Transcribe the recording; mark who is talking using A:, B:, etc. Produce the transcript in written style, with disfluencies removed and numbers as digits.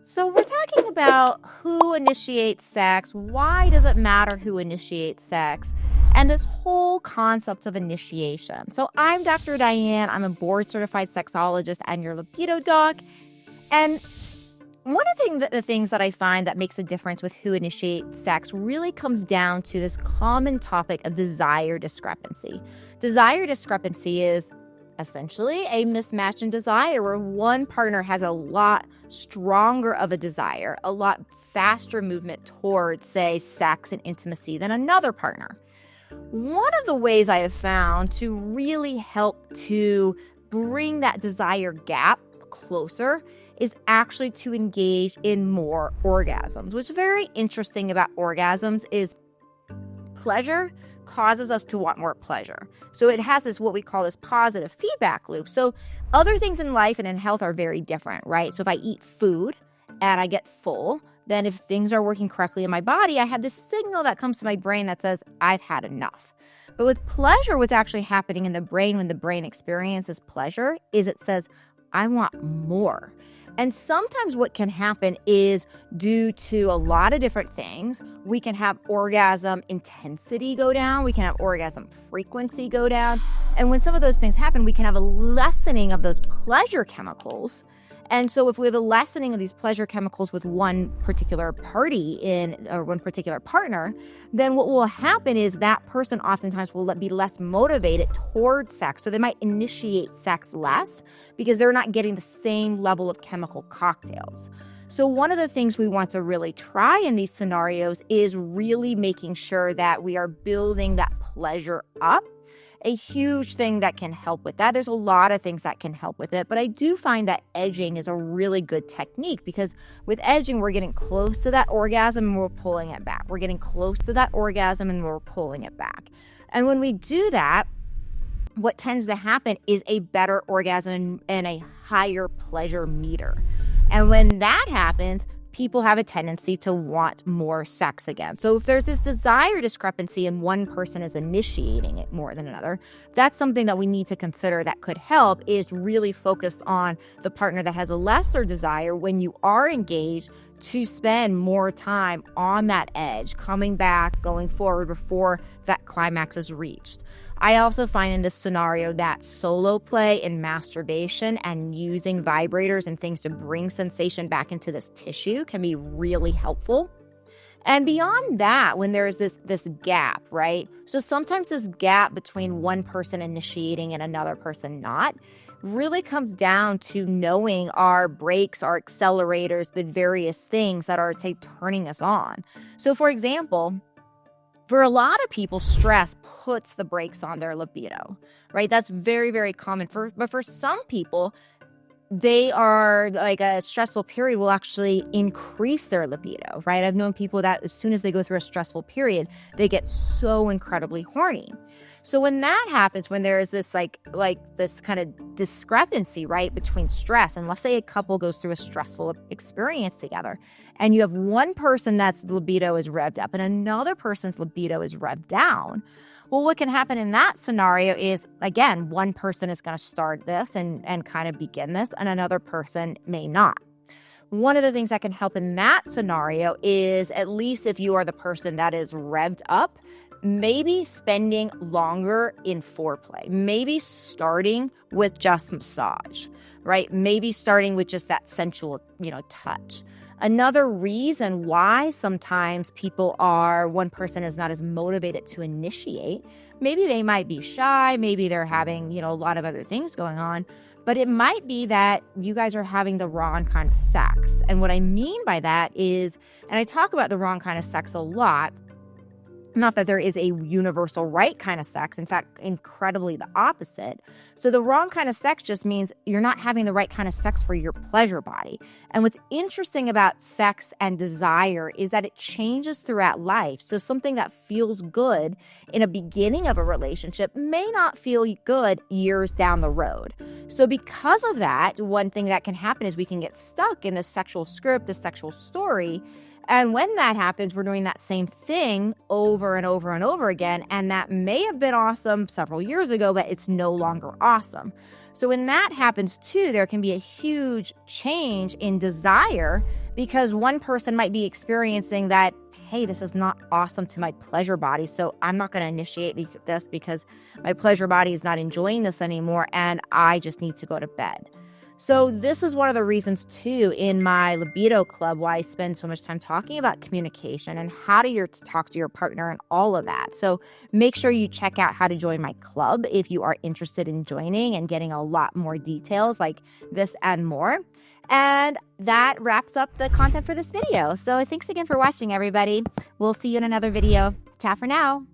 A: So we're talking about who initiates sex, why does it matter who initiates sex, and this whole concept of initiation. So I'm Dr. Diane. I'm a board-certified sexologist and your libido doc. And one of the things that I find that makes a difference with who initiates sex really comes down to this common topic of desire discrepancy. Desire discrepancy is essentially a mismatch in desire where one partner has a lot stronger of a desire, a lot faster movement towards, say, sex and intimacy than another partner. One of the ways I have found to really help to bring that desire gap closer is actually to engage in more orgasms. What's very interesting about orgasms is pleasure causes us to want more pleasure. So it has this, what we call this positive feedback loop. So other things in life and in health are very different, right? So if I eat food and I get full, then if things are working correctly in my body, I have this signal that comes to my brain that says, I've had enough. But with pleasure, what's actually happening in the brain when the brain experiences pleasure is it says, I want more. And sometimes what can happen is due to a lot of different things, we can have orgasm intensity go down, we can have orgasm frequency go down. And when some of those things happen, we can have a lessening of those pleasure chemicals. And so if we have a lessening of these pleasure chemicals with one particular party or one particular partner, then what will happen is that person oftentimes will be less motivated towards sex. So they might initiate sex less because they're not getting the same level of chemical cocktails. So one of the things we want to really try in these scenarios is really making sure that we are building that pleasure up. A huge thing that can help with that. There's a lot of things that can help with it, but I do find that edging is a really good technique because with edging, we're getting close to that orgasm and we're pulling it back. We're getting close to that orgasm and we're pulling it back. And when we do that, what tends to happen is a better orgasm and a higher pleasure meter. And when that happens, people have a tendency to want more sex again. So if there's this desire discrepancy and one person is initiating it more than another, that's something that we need to consider that could help is really focus on the partner that has a lesser desire when you are engaged to spend more time on that edge, coming back, going forward before that climax is reached. I also find in this scenario that solo play and masturbation and using vibrators and things to bring sensation back into this tissue can be really helpful. And beyond that, when there is this gap, right? So sometimes this gap between one person initiating and another person not really comes down to knowing our brakes, our accelerators, the various things that are, say, turning us on. So for example, for a lot of people, stress puts the brakes on their libido, right? That's very, very common. But for some people, they are like a stressful period will actually increase their libido, right? I've known people that as soon as they go through a stressful period, they get so incredibly horny. So when that happens, when there is this like this kind of discrepancy, right, between stress, and let's say a couple goes through a stressful experience together, and you have one person that's libido is revved up and another person's libido is revved down. Well, what can happen in that scenario is, again, one person is going to start this and kind of begin this, and another person may not. One of the things that can help in that scenario is, at least if you are the person that is revved up, maybe spending longer in foreplay, maybe starting with just massage, right? Maybe starting with just that sensual, touch. Another reason why sometimes one person is not as motivated to initiate, maybe they might be shy, maybe they're having, a lot of other things going on, but it might be that you guys are having the wrong kind of sex. And what I mean by that is, and I talk about the wrong kind of sex a lot, not that there is a universal right kind of sex. In fact, incredibly the opposite. So the wrong kind of sex just means you're not having the right kind of sex for your pleasure body. And what's interesting about sex and desire is that it changes throughout life. So something that feels good in a beginning of a relationship may not feel good years down the road. So because of that, one thing that can happen is we can get stuck in the sexual script, the sexual story. And when that happens, we're doing that same thing over and over and over again. And that may have been awesome several years ago, but it's no longer awesome. So when that happens too, there can be a huge change in desire because one person might be experiencing that, hey, this is not awesome to my pleasure body, so I'm not going to initiate this because my pleasure body is not enjoying this anymore and I just need to go to bed. So this is one of the reasons too in my Libido Club why I spend so much time talking about communication and how to talk to your partner and all of that. So make sure you check out how to join my club if you are interested in joining and getting a lot more details like this and more. And that wraps up the content for this video. So thanks again for watching, everybody. We'll see you in another video. Ciao for now.